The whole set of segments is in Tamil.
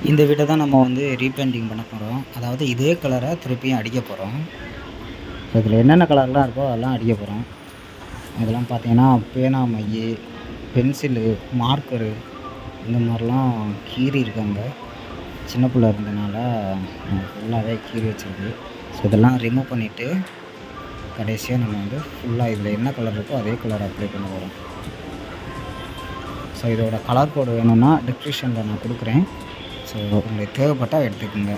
இந்த வீட்டை தான் நம்ம வந்து ரீபெயிண்டிங் பண்ண போகிறோம். அதாவது இதே கலரை திருப்பியும் அடிக்க போகிறோம். ஸோ இதில் என்னென்ன கலர்லாம் இருக்கோ அதெல்லாம் அடிக்க போகிறோம். இதெல்லாம் பார்த்தீங்கன்னா பேனா மை, பென்சிலு, மார்க்கரு இந்த மாதிரிலாம் கீறி இருக்காங்க. சின்ன பிள்ளை இருந்ததுனால ஃபுல்லாகவே கீறி வச்சுருக்கு. ஸோ இதெல்லாம் ரிமூவ் பண்ணிவிட்டு கடைசியாக நம்ம வந்து ஃபுல்லாக இதில் என்ன கலர் இருக்கோ அதே கலர் அப்ளை பண்ண போகிறோம். ஸோ இதோட கலர் கோடு வேணும்னா டிஸ்கிரிப்ஷனில் நான் கொடுக்குறேன். ஸோ உங்களுக்கு தேவைப்பட்டால் எடுத்துக்கோங்க.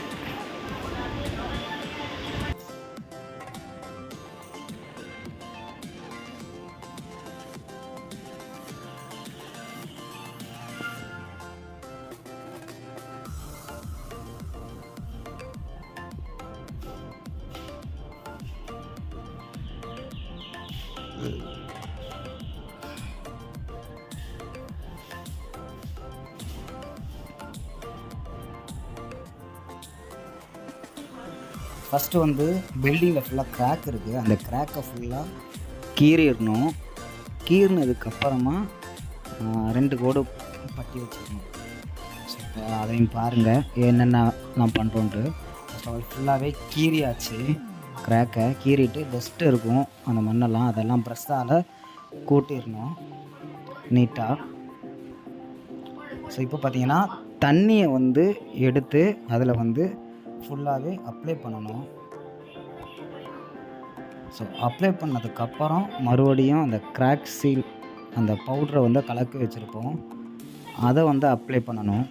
ஃபஸ்ட்டு வந்து பில்டிங்கில் ஃபுல்லாக கிராக் இருக்குது. அந்த கிராக்கை ஃபுல்லாக கீறிடணும். கீறினதுக்கப்புறமா 2 கோடு பட்டி வச்சுக்கணும். ஸோ இப்போ அதையும் பாருங்கள் என்னென்ன நான் பண்ணுறோன்ட்டு. ஃபஸ்ட் ஆஃப் ஆல் ஃபுல்லாகவே கீறியாச்சு. கிராக்கை கீறிட்டு டஸ்ட்டு இருக்கும் அந்த மண்ணெல்லாம், அதெல்லாம் ப்ரெஷ்ஷால் கூட்டிடணும் நீட்டாக. ஸோ இப்போ பார்த்தீங்கன்னா தண்ணியை வந்து எடுத்து அதில் வந்து ஃபுல்லாகவே அப்ளை பண்ணணும். ஸோ அப்ளை பண்ணதுக்கப்புறம் மறுபடியும் அந்த கிராக் சீல் அந்த பவுட்ரை வந்து கலக்கி வச்சுருப்போம், அதை வந்து அப்ளை பண்ணணும்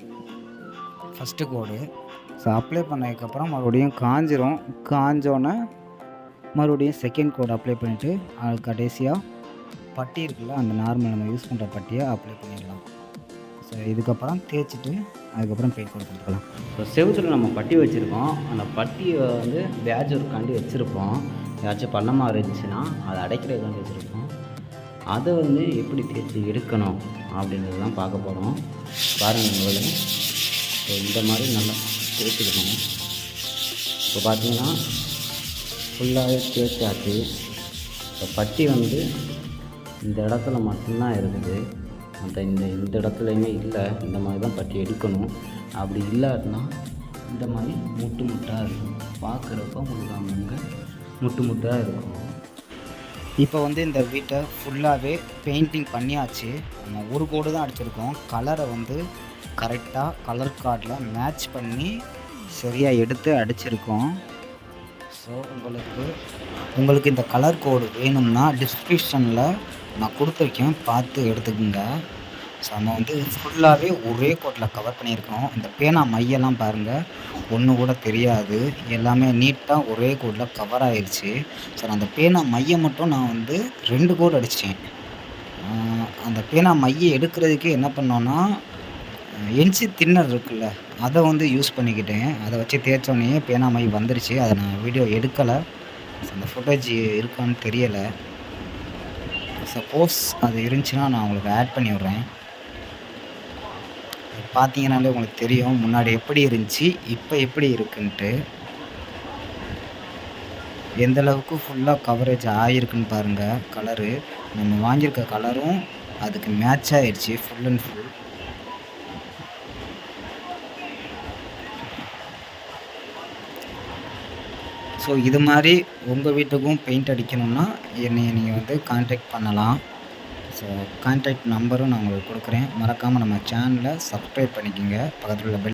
ஃபஸ்ட்டு கோடு. ஸோ அப்ளை பண்ணதுக்கப்புறம் மறுபடியும் காஞ்சிரும். காஞ்சோன்னே மறுபடியும் செகண்ட் கோடு அப்ளை பண்ணிவிட்டு அது கடைசியாக பட்டி இருக்குல்ல, அந்த நார்மல் நம்ம யூஸ் பண்ணுற பட்டியை அப்ளை பண்ணிடலாம். ஸோ இதுக்கப்புறம் தேய்ச்சிட்டு அதுக்கப்புறம் பெயிண்ட் கொடுத்துருக்கலாம். ஸோ செவுத்தில் நம்ம பட்டி வச்சுருக்கோம். அந்த பட்டியை வந்து பேட்ச் ஒர்க்காண்டி வச்சுருப்போம். ஏதாச்சும் பள்ளமாக இருந்துச்சுன்னா அதை அடைக்கிறதுக்காண்டி வச்சுருப்போம். அதை வந்து எப்படி தேய்ச்சி எடுக்கணும் அப்படின்றது தான் பார்க்க போகிறோம். பாருங்கள் உங்களுக்கு. ஸோ இந்த மாதிரி நல்லா தேய்ச்சிக்கணும். இப்போ பார்த்தீங்கன்னா ஃபுல்லாகவே தேய்ச்சாச்சு. இப்போ பட்டி வந்து இந்த இடத்துல மட்டும்தான் இருக்குது, மற்ற இந்த இடத்துலையுமே இல்லை. இந்த மாதிரி தான் பட்டி எடுக்கணும். அப்படி இல்லாட்டினா இந்த மாதிரி முட்டு முட்டாக இருக்கும். பார்க்குறப்ப உங்களுக்கு அங்கங்கே முட்டு முட்டாக இருக்கும். இப்போ வந்து இந்த வீட்டை ஃபுல்லாகவே பெயிண்டிங் பண்ணியாச்சு. நம்ம ஒரு கோடு தான் அடிச்சிருக்கோம். கலரை வந்து கரெக்டாக கலர் கார்டில் மேட்ச் பண்ணி சரியாக எடுத்து அடிச்சிருக்கோம். ஸோ உங்களுக்கு இந்த கலர் கோடு வேணும்னா டிஸ்கிரிப்ஷனில் நான் கொடுத்துருக்கேன், பார்த்து எடுத்துக்கோங்க. ஸோ நம்ம வந்து ஃபுல்லாகவே ஒரே கோட்டில் கவர் பண்ணியிருக்கோம். இந்த பேனா மையெல்லாம் பாருங்கள், ஒன்று கூட தெரியாது, எல்லாமே நீட்டாக ஒரே கோட்டில் கவர் ஆயிடுச்சு. ஸோ அந்த பேனா மையம் மட்டும் நான் வந்து 2 கோடு அடித்தேன். அந்த பேனா மையை எடுக்கிறதுக்கு என்ன பண்ணோன்னா என்சி தின்னர் இருக்குல்ல, அதை வந்து யூஸ் பண்ணிக்கிட்டேன். அதை வச்சு தேய்ச்சோன்னே பேனா மை வந்துருச்சு. அதை நான் வீடியோ எடுக்கலை. அந்த ஃபுட்டேஜ் இருக்கான்னு தெரியலை. சப்போஸ் அது இருந்துச்சுன்னா நான் உங்களுக்கு ஆட் பண்ணி விட்றேன். பார்த்தீங்கன்னாலே உங்களுக்கு தெரியும் முன்னாடி எப்படி இருந்துச்சு, இப்போ எப்படி இருக்குன்ட்டு. எந்தளவுக்கு ஃபுல்லாக கவரேஜ் ஆகிருக்குன்னு பாருங்கள். கலரு நம்ம வாங்கியிருக்க கலரும் அதுக்கு மேட்ச் ஆகிடுச்சு ஃபுல் அண்ட் ஃபுல். ஸோ இது மாதிரி உங்கள் வீட்டுக்கும் பெயிண்ட் அடிக்கணும்னா என்னை நீங்கள் வந்து கான்டாக்ட் பண்ணலாம். ஸோ கான்டாக்ட் நம்பரும் நான் உங்களுக்கு கொடுக்குறேன். மறக்காமல் நம்ம சேனலை சப்ஸ்கிரைப் பண்ணிக்கோங்க. பக்கத்தில் உள்ள பெல்